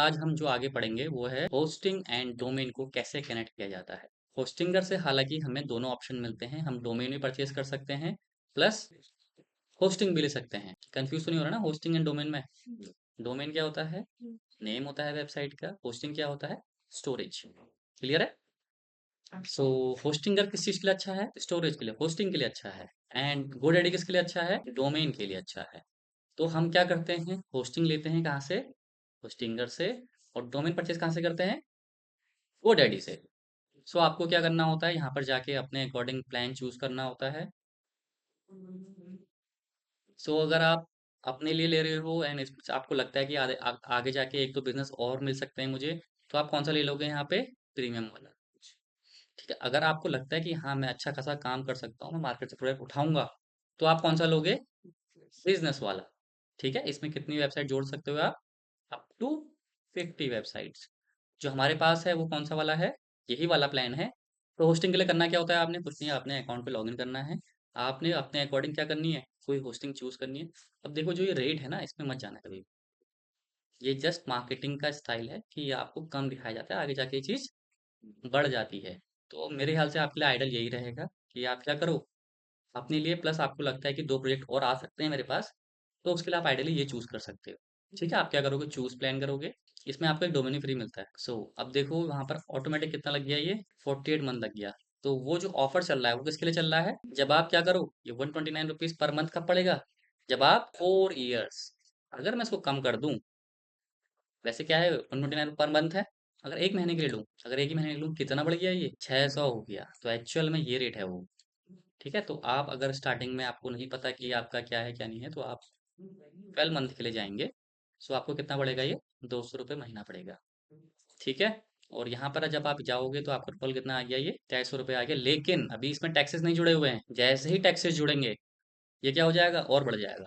आज हम जो आगे पढ़ेंगे वो है होस्टिंग एंड डोमेन को कैसे कनेक्ट किया जाता है। होस्टिंगर से हालांकि हमें दोनों ऑप्शन मिलते हैं, हम डोमेन भी परचेज कर सकते हैं प्लस होस्टिंग भी ले सकते हैं। कंफ्यूज तो नहीं हो रहा ना होस्टिंग एंड डोमेन में? डोमेन क्या होता है? नेम होता है वेबसाइट का। होस्टिंग क्या होता है? स्टोरेज। क्लियर है? सो होस्टिंगर किस चीज के लिए अच्छा है? स्टोरेज के लिए, होस्टिंग के लिए अच्छा है। एंड गोडैडी किसके लिए अच्छा है? डोमेन के लिए अच्छा है। तो हम क्या करते हैं, होस्टिंग लेते हैं कहाँ से? होस्टिंगर से। और डोमेन परचेज कहाँ से करते हैं? गोडैडी से। सो आपको क्या करना होता है, यहाँ पर जाके अपने अकॉर्डिंग प्लान चूज करना होता है। सो अगर आप अपने लिए ले रहे हो एंड आपको लगता है कि आगे जाके एक दो बिजनेस और मिल सकते हैं मुझे, तो आप कौन सा ले लोगे यहाँ पे? प्रीमियम वाला। ठीक है, अगर आपको लगता है कि हाँ मैं अच्छा खासा काम कर सकता हूँ, मैं मार्केट से प्रोडक्ट उठाऊंगा, तो आप कौन सा लोगे? बिजनेस वाला। ठीक है, इसमें कितनी वेबसाइट जोड़ सकते हो आप? Up to 50 websites. जो हमारे पास है वो कौन सा वाला है? यही वाला प्लान है। तो होस्टिंग के लिए करना क्या होता है, आपने कुछ नहीं, अपने अकाउंट पे लॉगिन करना है। आपने अपने अकॉर्डिंग क्या करनी है, कोई होस्टिंग चूज करनी है। अब देखो जो ये रेट है ना, इसमें मत जाना कभी। ये जस्ट मार्केटिंग का स्टाइल है कि आपको कम दिखाया जाता है, आगे जाके ये चीज बढ़ जाती है। तो मेरे ख्याल से आपके लिए आइडियल यही रहेगा कि आप क्या करो अपने लिए, प्लस आपको लगता है कि दो प्रोजेक्ट और आ सकते हैं मेरे पास, तो उसके लिए आप आइडियली ये चूज कर सकते हो। ठीक है, आप क्या करोगे, चूज प्लान करोगे। इसमें आपको एक डोमेन फ्री मिलता है। सो अब देखो वहां पर ऑटोमेटिक कितना लग गया, ये 48 मंथ लग गया। तो वो जो ऑफर चल रहा है वो किसके लिए चल रहा है? जब आप क्या करो, ये 129 रुपीज पर मंथ का पड़ेगा जब आप 4 ईयर्स। अगर मैं इसको कम कर दूं, वैसे क्या है 129 पर मंथ है, अगर एक महीने के लिए लूँ, अगर एक ही महीने के लिए लूँ, कितना बढ़ गया, ये 600 हो गया। तो एक्चुअल में ये रेट है वो। ठीक है, तो आप अगर स्टार्टिंग में आपको नहीं पता कि आपका क्या है क्या नहीं है, तो आप 12 मंथ के लिए जाएंगे। सो आपको कितना पड़ेगा ये? 200 रुपये महीना पड़ेगा। ठीक है, और यहाँ पर जब आप जाओगे तो आपका टोटल कितना आ गया, ये 2300 रुपये आ गया। लेकिन अभी इसमें टैक्सेस नहीं जुड़े हुए हैं, जैसे ही टैक्सेस जुड़ेंगे ये क्या हो जाएगा, और बढ़ जाएगा।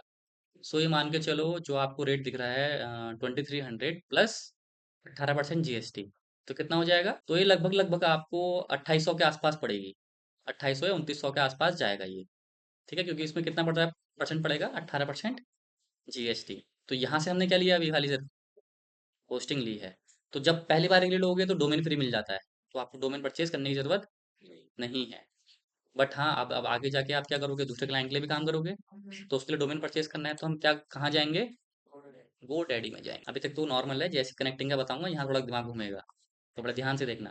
सो ये मान के चलो जो आपको रेट दिख रहा है 2300 प्लस 18% GST, तो कितना हो जाएगा? तो ये लगभग लगभग आपको 2800 के आसपास पड़ेगी। 2800 या 2900 के आसपास जाएगा ये। ठीक है, क्योंकि इसमें कितना पड़ रहा है, परसेंट पड़ेगा? 18% GST। तो यहाँ से हमने क्या लिया अभी, खाली सिर्फ होस्टिंग ली है। तो जब पहली बार के लिए लोगे तो डोमेन फ्री मिल जाता है, तो आपको डोमेन परचेज करने की जरूरत नहीं है। बट हाँ, अब आगे जाके आप क्या करोगे, दूसरे क्लाइंट के लिए भी काम करोगे, तो उसके लिए डोमेन परचेज करना है, तो हम क्या कहाँ जाएंगे? गो डैडी में जाएंगे। अभी तक तो नॉर्मल है, जैसे कनेक्टिंग का बताऊंगा यहाँ थोड़ा दिमाग घूमेगा, तो बड़ा ध्यान से देखना।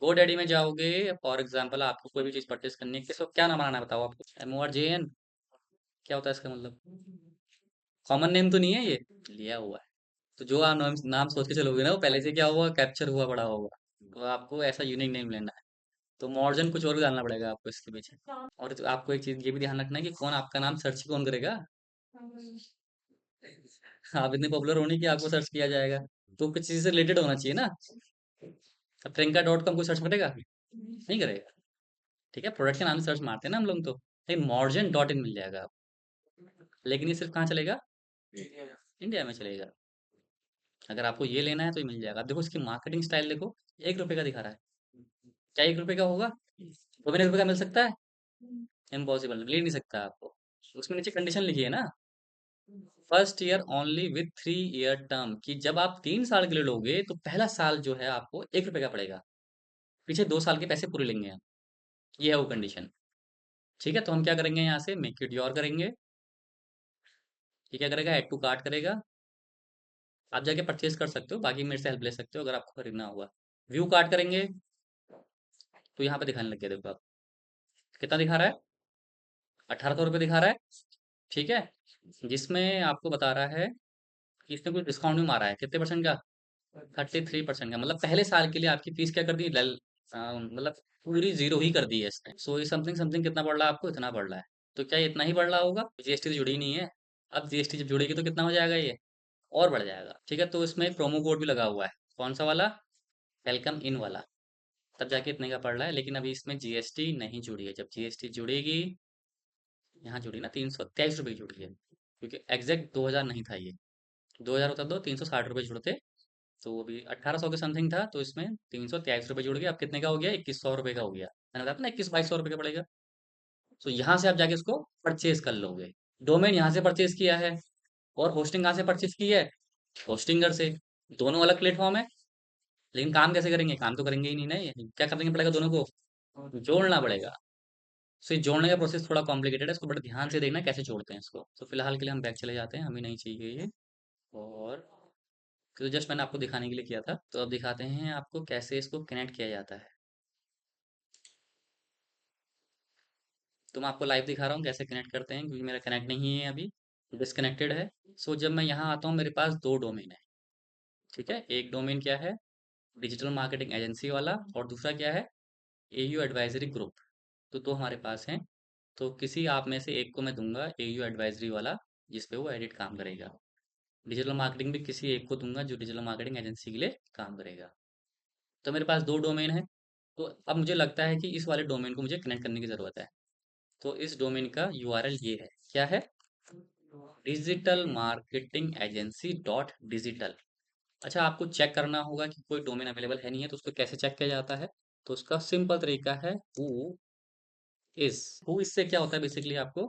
गो डैडी में जाओगे, फॉर एग्जाम्पल आपको कोई भी चीज़ परचेस करनी है, किसको क्या नाम बनाना है बताओ आपको? MORJN, क्या होता है इसका मतलब? कॉमन नेम तो नहीं है ये, लिया हुआ है। तो जो आप नाम नाम सोच के चलोगे ना, वो पहले से क्या हुआ, कैप्चर हुआ पड़ा होगा। तो आपको ऐसा यूनिक नेम लेना है। तो मॉर्जन कुछ और भी डालना पड़ेगा आपको इसके पीछे। और तो आपको एक चीज ये भी ध्यान रखना है कि कौन आपका नाम सर्च कौन करेगा। आप इतने पॉपुलर होने की आपको सर्च किया जाएगा, तो कुछ चीज से रिलेटेड होना चाहिए ना। अब प्रियंका.com को सर्च करेगा? नहीं करेगा। ठीक है, प्रोडक्ट के नाम से सर्च मारते हैं ना हम लोग तो, लेकिन मॉर्जन.in मिल जाएगा। लेकिन ये सिर्फ कहाँ चलेगा? इंडिया में चलेगा। अगर आपको ये लेना है तो ये मिल जाएगा। अब देखो इसकी मार्केटिंग स्टाइल देखो, 1 रुपए का दिखा रहा है। क्या 1 रुपए का होगा? तो मैंने 1 रुपए का मिल सकता है? इम्पॉसिबल, ले नहीं सकता आपको। उसमें नीचे कंडीशन लिखी है ना, first year only with 3 year term, कि जब आप 3 साल के लिए लोगे तो पहला साल जो है आपको 1 रुपए का पड़ेगा, पीछे 2 साल के पैसे पूरे लेंगे हम। ये है वो कंडीशन। ठीक है, तो हम क्या करेंगे, यहाँ से मेक इट योर करेंगे। ये क्या करेगा, ऐड टू कार्ट करेगा। आप जाके परचेज कर सकते हो, बाकी मेरे से हेल्प ले सकते हो अगर आपको खरीदना होगा। व्यू कार्ट करेंगे, तो यहाँ पे दिखाने लग गया, देखो आप कितना दिखा रहा है, 1800 रुपये दिखा रहा है। ठीक है, जिसमें आपको बता रहा है कि इसने कुछ डिस्काउंट भी मारा है, कितने परसेंट का? 33% का। मतलब पहले साल के लिए आपकी फीस क्या कर दी, मतलब पूरी जीरो ही कर दी है इसने। सो ये समथिंग समथिंग कितना पड़ रहा है आपको, इतना पड़ रहा है। तो क्या ये इतना ही बढ़ रहा होगा? जीएसटी तो जुड़ी नहीं है। अब जीएसटी जब जुड़ेगी तो कितना हो जाएगा ये, और बढ़ जाएगा। ठीक है, तो इसमें प्रोमो कोड भी लगा हुआ है, कौन सा वाला? वेलकम इन वाला। तब जाके इतने का पड़ रहा है, लेकिन अभी इसमें जीएसटी नहीं जुड़ी है। जब जीएसटी जुड़ेगी, यहाँ जुड़ी ना, 323 रुपये की जुड़ी है, क्योंकि एग्जैक्ट 2000 नहीं था ये। 2000 होता तो 360 रुपये जुड़ते। तो वो भी 1800 के समथिंग था, तो इसमें 323 रुपये जुड़ गया। अब कितने का हो गया, 2100 रुपये का हो गया। मैंने बताया था ना, 21-2200 रुपये का पड़ेगा। तो यहाँ से आप जाके इसको परचेज कर लोगे। डोमेन यहाँ से परचेज किया है, और होस्टिंग कहाँ से परचेज की है? होस्टिंगर से। दोनों अलग प्लेटफॉर्म है, लेकिन काम कैसे करेंगे? काम तो करेंगे ही नहीं ना, ये क्या करना पड़ेगा दोनों को? जोड़ना पड़ेगा। तो ये जोड़ने का प्रोसेस थोड़ा कॉम्प्लिकेटेड है, इसको बड़े ध्यान से देखना कैसे जोड़ते हैं इसको। तो फिलहाल के लिए हम बैक चले जाते हैं, हमें नहीं चाहिए ये। और तो जस्ट मैंने आपको दिखाने के लिए किया था, तो अब दिखाते हैं आपको कैसे इसको कनेक्ट किया जाता है। तो मैं आपको लाइव दिखा रहा हूँ कैसे कनेक्ट करते हैं, क्योंकि मेरा कनेक्ट नहीं है अभी, डिसकनेक्टेड है। सो जब मैं यहाँ आता हूँ, मेरे पास दो डोमेन है। ठीक है, एक डोमेन क्या है, डिजिटल मार्केटिंग एजेंसी वाला, और दूसरा क्या है, एयू एडवाइजरी ग्रुप। तो दो हमारे पास हैं। तो किसी आप में से एक को मैं दूंगा एयू एडवाइजरी वाला, जिस पे वो एडिट काम करेगा। डिजिटल मार्केटिंग भी किसी एक को दूंगा जो डिजिटल मार्केटिंग एजेंसी के लिए काम करेगा। तो मेरे पास दो डोमेन है। तो अब मुझे लगता है कि इस वाले डोमेन को मुझे कनेक्ट करने की ज़रूरत है। तो इस डोमेन का यूआरएल ये है, क्या है, digital marketing agency dot digital. अच्छा, आपको चेक करना होगा कि कोई डोमेन अवेलेबल है नहीं है, तो उसको कैसे चेक किया जाता है? तो उसका सिंपल तरीका है हु इज। हु इज से क्या होता है, बेसिकली आपको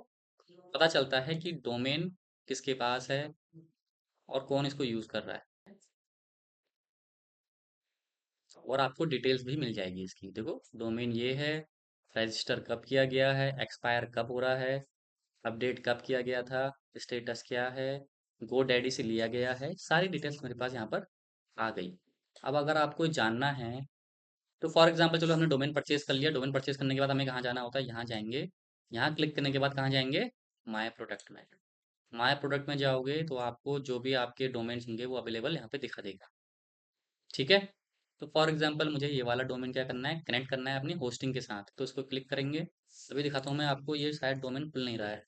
पता चलता है कि डोमेन किसके पास है और कौन इसको यूज कर रहा है, और आपको डिटेल्स भी मिल जाएगी इसकी। देखो, डोमेन ये है, रजिस्टर कब किया गया है, एक्सपायर कब हो रहा है, अपडेट कब किया गया था, स्टेटस क्या है, गो डैडी से लिया गया है, सारी डिटेल्स मेरे पास यहाँ पर आ गई। अब अगर आपको जानना है, तो फॉर एग्जांपल चलो हमने डोमेन परचेज कर लिया। डोमेन परचेज करने के बाद हमें कहाँ जाना होता है, यहाँ जाएंगे। यहाँ क्लिक करने के बाद कहाँ जाएंगे, माय प्रोडक्ट में। माय प्रोडक्ट में जाओगे तो आपको जो भी आपके डोमेन्स होंगे वो अवेलेबल यहाँ पे दिखा देगा। ठीक है, तो फॉर एग्जांपल मुझे ये वाला डोमेन क्या करना है, कनेक्ट करना है अपनी होस्टिंग के साथ। तो इसको क्लिक करेंगे, अभी दिखाता हूँ मैं आपको, ये शायद डोमेन खुल नहीं रहा है।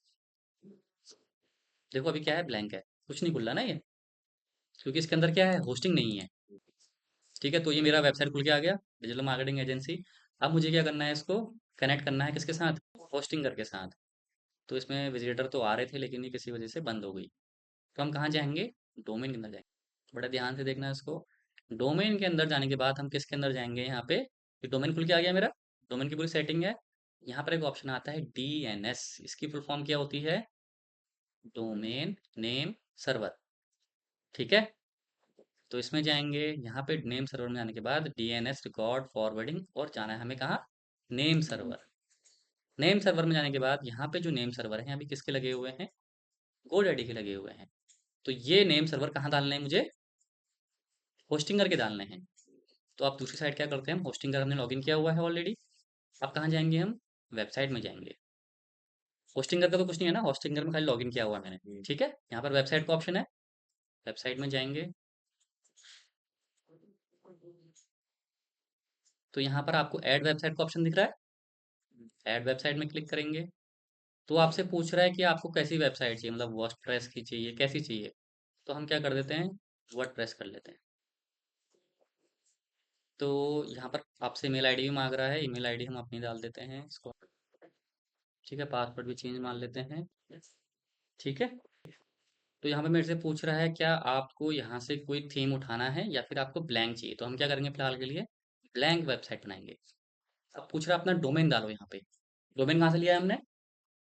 देखो अभी क्या है, ब्लैंक है, कुछ नहीं खुल रहा ना ये, क्योंकि इसके अंदर क्या है, होस्टिंग नहीं है। ठीक है, तो ये मेरा वेबसाइट खुल के आ गया, डिजिटल मार्केटिंग एजेंसी। अब मुझे क्या करना है, इसको कनेक्ट करना है किसके साथ, होस्टिंगर के साथ। तो इसमें विजिटर तो आ रहे थे, लेकिन ये किसी वजह से बंद हो गई। तो हम कहाँ जाएंगे, डोमेन के अंदर जाएंगे। बड़ा ध्यान से देखना है इसको। डोमेन के अंदर जाने के बाद हम किसके अंदर जाएंगे, यहाँ पे ये डोमेन खुल के आ गया मेरा, डोमेन की पूरी सेटिंग है। यहाँ पर एक ऑप्शन आता है डीएनएस, इसकी फुल फॉर्म क्या होती है, डोमेन नेम सर्वर। ठीक है, तो इसमें जाएंगे, यहाँ पे नेम सर्वर में जाने के बाद डीएनएस रिकॉर्ड फॉरवर्डिंग, और जाना है हमें कहाँ, नेम सर्वर। नेम सर्वर में जाने के बाद यहाँ पे जो नेम सर्वर है अभी किसके लगे हुए हैं, गोडैडी के लगे हुए हैं। तो ये नेम सर्वर कहाँ डालने हैं मुझे, होस्टिंग करके डालने हैं। तो आप दूसरी साइड क्या करते हैं, हम होस्टिंग कर हमने लॉगिन किया हुआ है ऑलरेडी। अब कहाँ जाएंगे हम, वेबसाइट में जाएंगे। होस्टिंगर का तो कुछ नहीं है ना, होस्टिंगर में खाली लॉगिन किया हुआ है मैंने। ठीक है, यहाँ पर वेबसाइट का ऑप्शन है, वेबसाइट में जाएंगे। तो यहाँ पर आपको ऐड वेबसाइट का ऑप्शन दिख रहा है, ऐड वेबसाइट में क्लिक करेंगे। तो आपसे पूछ रहा है कि आपको कैसी वेबसाइट चाहिए, मतलब वर्डप्रेस की चाहिए, कैसी चाहिए। तो हम क्या कर देते हैं, वर्डप्रेस कर लेते हैं। तो यहाँ पर आपसे ईमेल आईडी भी मांग रहा है, ईमेल आईडी हम अपनी डाल देते हैं इसको। ठीक है, पासवर्ड भी चेंज मान लेते हैं। ठीक है, तो यहाँ पे मेरे से पूछ रहा है क्या आपको यहाँ से कोई थीम उठाना है या फिर आपको ब्लैंक चाहिए। तो हम क्या करेंगे, फिलहाल के लिए ब्लैंक वेबसाइट बनाएंगे। अब पूछ रहा है अपना डोमेन डालो यहाँ पे। डोमेन कहाँ से लिया है हमने,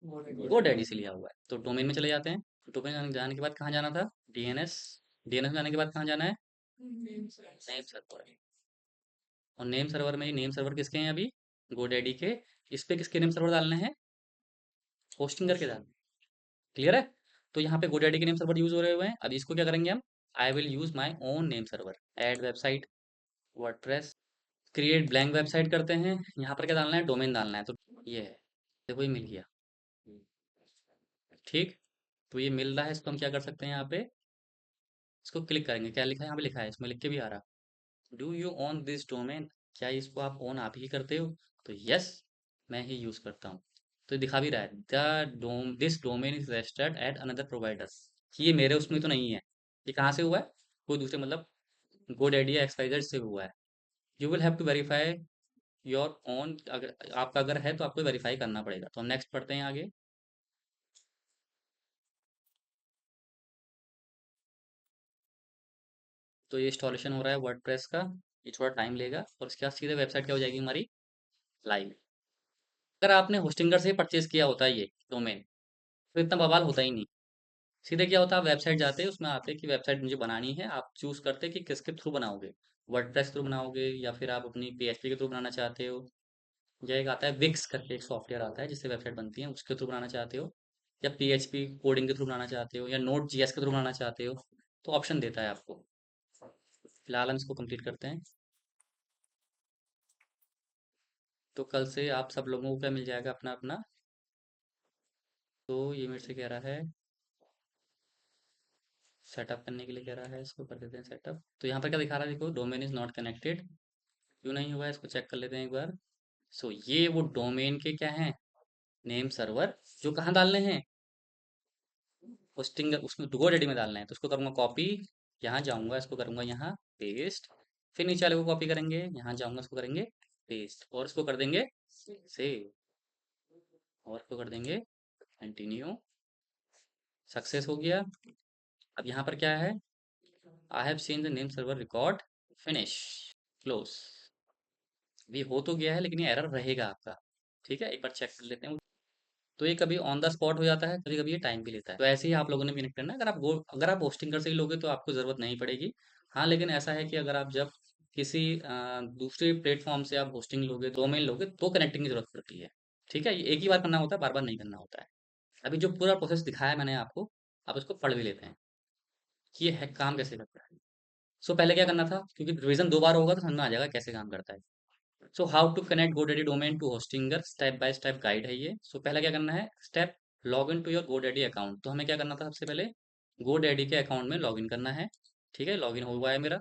वो डैडी से लिया हुआ है। तो डोमेन में चले जाते हैं। डोमेन जाने के बाद कहाँ जाना था, डीएनएस। डीएनएस में जाने के बाद कहाँ जाना है, नेम सर्वर। और नेम सर्वर में, नेम सर्वर किसके हैं अभी, गोडैडी के। इस पे किसके नेम सर्वर डालने हैं, होस्टिंग करके डालने। क्लियर है, तो यहाँ पे गोडैडी के नेम सर्वर यूज हो रहे हुए हैं। अब इसको क्या करेंगे हम, I will use my own name server, add website, WordPress, create blank website करते हैं। यहाँ पर क्या डालना है, डोमेन डालना है। तो ये है, देखो ये मिल गया। ठीक, तो ये मिल रहा है, इसको हम क्या कर सकते हैं, यहाँ पे इसको क्लिक करेंगे। क्या लिखा है, यहाँ पे लिखा है, इसमें लिख के भी आ रहा, do you own this domain, क्या इसको आप ओन आप ही करते हो। तो यस, मैं ही यूज करता हूँ। तो ये दिखा भी रहा है, the dom this domain is registered at another providers. ये मेरे उसमें तो नहीं है, ये कहाँ से हुआ है, कोई दूसरे मतलब गोडैडी या एक्सवाइजेड से हुआ है। You will have to verify your own, अगर आपका अगर है तो आपको वेरीफाई करना पड़ेगा। तो हम नेक्स्ट पढ़ते हैं आगे। तो ये इंस्टॉलेशन हो रहा है वर्डप्रेस का, ये थोड़ा टाइम लेगा, और इसके बाद सीधे वेबसाइट क्या हो जाएगी हमारी, लाइव। अगर आपने होस्टिंगर से परचेज किया होता है ये डोमेन, तो इतना बवाल होता ही नहीं। सीधे क्या होता है, आप वेबसाइट जाते हैं, उसमें आते हैं कि वेबसाइट मुझे बनानी है, आप चूज करते हैं कि किसके थ्रू बनाओगे, वर्डप्रेस के थ्रू बनाओगे या फिर आप अपनी पीएचपी के थ्रू बनाना चाहते हो, या एक आता है विक्स करके एक सॉफ्टवेयर आता है जिससे वेबसाइट बनती है, उसके थ्रू बनाना चाहते हो, या पीएचपी कोडिंग के थ्रू बनाना चाहते हो, या नोट जीएस के थ्रू बनाना चाहते हो, तो ऑप्शन देता है आपको। फिलहाल हम इसको कंप्लीट करते हैं। तो कल से आप सब लोगों को क्या मिल जाएगा, अपना अपना। तो ये मेरे से कह रहा है सेटअप करने के लिए कह रहा है, इसको कर देते हैं सेटअप। तो यहाँ पर क्या दिखा रहा है, देखो डोमेन इज नॉट कनेक्टेड, क्यों नहीं हुआ है, इसको चेक कर लेते हैं एक बार। सो ये वो डोमेन के क्या है, नेम सर्वर, जो कहाँ डालने हैं, होस्टिंग उसमें GoDaddy में डालना है। तो उसको करूँगा कॉपी, यहाँ जाऊँगा, इसको करूँगा यहाँ पेस्ट, फिर नीचे वाले को कॉपी करेंगे, यहाँ जाऊँगा, इसको करेंगे पेस्ट, और इसको कर देंगे सेव, और इसको कर देंगे कंटिन्यू। सक्सेस हो गया। अब यहाँ पर क्या है, I have seen the name server record, finish, close. अभी हो तो गया है लेकिन ये एरर रहेगा आपका। ठीक है, एक बार चेक कर लेते हैं। तो ये कभी ऑन द स्पॉट हो जाता है, कभी कभी ये टाइम भी लेता है। तो ऐसे ही आप लोगों ने भी नहीं करना है। अगर आप होस्टिंगर से ही लोगे तो आपको ज़रूरत नहीं पड़ेगी। हाँ, लेकिन ऐसा है कि अगर आप जब किसी दूसरे प्लेटफॉर्म से आप होस्टिंग लोगे, डोमेन लोगे, तो कनेक्टिंग की जरूरत पड़ती है। ठीक है, ये एक ही बार करना होता है, बार बार नहीं करना होता है। अभी जो पूरा प्रोसेस दिखाया मैंने आपको, आप इसको पढ़ भी लेते हैं कि ये है काम कैसे करता है। सो पहले क्या करना था, क्योंकि रिवीजन 2 बार होगा तो समझ में आ जाएगा कैसे काम करता है। So how to connect GoDaddy domain to Hostinger, step by step guide है ये। सो पहला क्या करना है, step log in to your GoDaddy account. तो हमें क्या करना था, सबसे पहले GoDaddy के अकाउंट में लॉग इन करना है। ठीक है, लॉग इन हो हुआ है मेरा।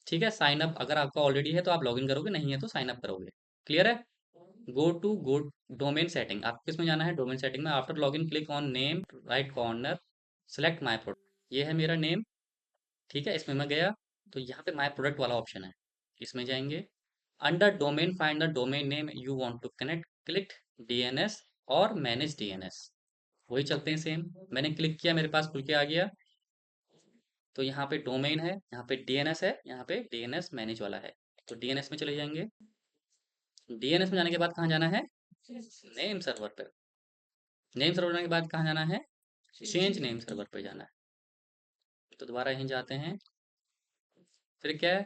ठीक है, साइन अप अगर आपका ऑलरेडी है तो आप लॉग इन करोगे, नहीं है तो साइन अप करोगे। क्लियर है। गो डोमेन सेटिंग, आपको किसमें जाना है, डोमेन सेटिंग में। After log in click on name, right corner, select my product. ये है मेरा नेम। ठीक है, इसमें मैं गया, तो यहाँ पे माई प्रोडक्ट वाला ऑप्शन है, इसमें जाएंगे। Under domain find the domain name you want to connect, click DNS और मैनेज डीएनएस। वही चलते हैं सेम। मैंने क्लिक किया, मेरे पास खुल के आ गया। तो यहाँ पे डोमेन है, यहाँ पे डीएनएस है, यहाँ पे डीएनएस मैनेज वाला है। तो डीएनएस में चले जाएंगे। डीएनएस में जाने के बाद कहाँ जाना है, नेम सर्वर पर। नेम सर्वर जाने के बाद कहाँ जाना है, चेंज नेम सर्वर पर जाना है। तो दोबारा यहीं जाते हैं। फिर क्या है,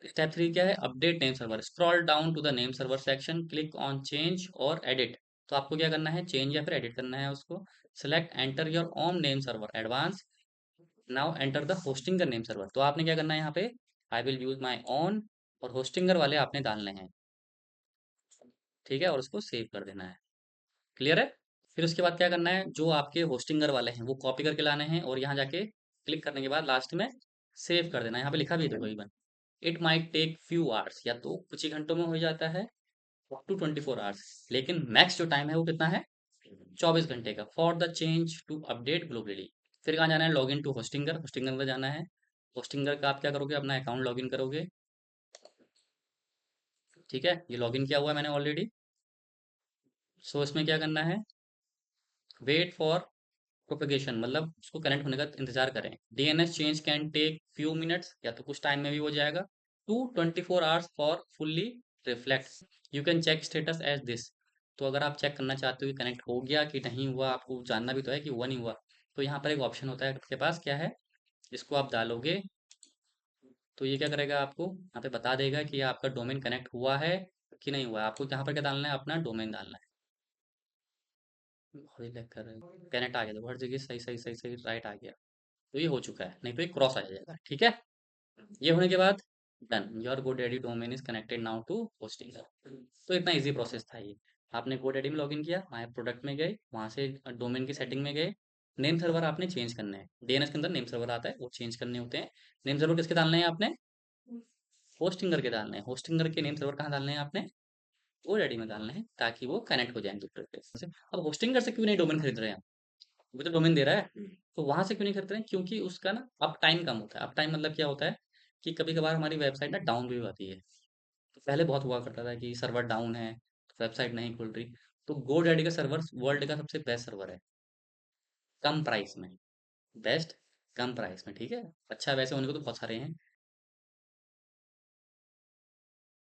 स्टेप 3 क्या है, update name server. Scroll down to the name server section, click on change और एडिट। तो आपको क्या करना है, चेंज या फिर एडिट करना है उसको। Select enter your own name server advance, now enter the Hostinger name server. तो आपने क्या करना है यहाँ पे, आई विल यूज माई ओन, और होस्टिंगर वाले आपने डालने हैं। ठीक है, और उसको सेव कर देना है। क्लियर है। फिर उसके बाद क्या करना है, जो आपके होस्टिंगर वाले हैं वो कॉपी करके लाने हैं, और यहाँ जाके क्लिक करने के बाद लास्ट में सेव कर देना है। यहाँ पे लिखा भी है देखो even, it might take few hours, या तो कुछ ही घंटों में हो जाता है, अप टू 24 आवर्स, लेकिन मैक्स जो टाइम है वो कितना है, 24 घंटे का, for the change to update globally. फिर कहाँ जाना है, log in to Hostinger, Hostinger में जाना है। होस्टिंगर का आप क्या करोगे, अपना अकाउंट लॉग इन करोगे। ठीक है, ये लॉग इन किया हुआ है मैंने ऑलरेडी। सो इसमें क्या करना है, वेट फॉर प्रोपेगेशन, मतलब उसको कनेक्ट होने का इंतजार करें। DNS change can take few minutes, या तो कुछ टाइम में भी हो जाएगा, to 24 hours for fully reflect. You can check status as this. तो अगर आप चेक करना चाहते हो कि कनेक्ट हो गया कि नहीं हुआ, आपको जानना भी तो है कि हुआ नहीं हुआ, तो यहाँ पर एक ऑप्शन होता है आपके पास, क्या है, इसको आप डालोगे। तो ये क्या करेगा, आपको यहाँ पे बता देगा कि आपका डोमेन कनेक्ट हुआ है कि नहीं हुआ है। आपको यहाँ पर क्या डालना है, अपना डोमेन डालना है। बहुत ही लग कर रहा है, कनेक्ट आ गया, तो हर जगह सही सही सही सही राइट आ गया। तो ये हो चुका है, नहीं तो ये क्रॉस आ जाएगा। ठीक है, ये होने के बाद done, your GoDaddy domain is connected now to hosting. तो इतना इजी प्रोसेस था ये। आपने GoDaddy में लॉगिन किया, माय प्रोडक्ट में गए, वहां से डोमेन की सेटिंग में गए, नेम सर्वर आपने चेंज करना है। डीएनएस के अंदर नेम सर्वर आता है, वो चेंज करने होते हैं। नेम सर्वर किसके डालने हैं आपने, होस्टिंगर के डालने हैं। होस्टिंगर के नेम सर्वर कहाँ डालने हैं आपने, GoDaddy में डालने हैं, ताकि वो कनेक्ट हो जाए दूसरे से। अब होस्टिंगर से क्यों नहीं डोमेन खरीद रहे हैं, वो तो डोमेन दे रहा है, तो वहां से क्यों नहीं करते हैं, क्योंकि उसका ना अप टाइम कम होता है। अप टाइम मतलब क्या होता है, कि कभी कभार हमारी वेबसाइट ना डाउन भी होती है। तो पहले बहुत हुआ करता था कि सर्वर डाउन है, तो वेबसाइट नहीं खुल रही। तो GoDaddy का सर्वर वर्ल्ड का सबसे बेस्ट सर्वर है, कम प्राइस में। बेस्ट, कम प्राइस में। ठीक है, अच्छा, वैसे उनके तो बहुत सारे हैं,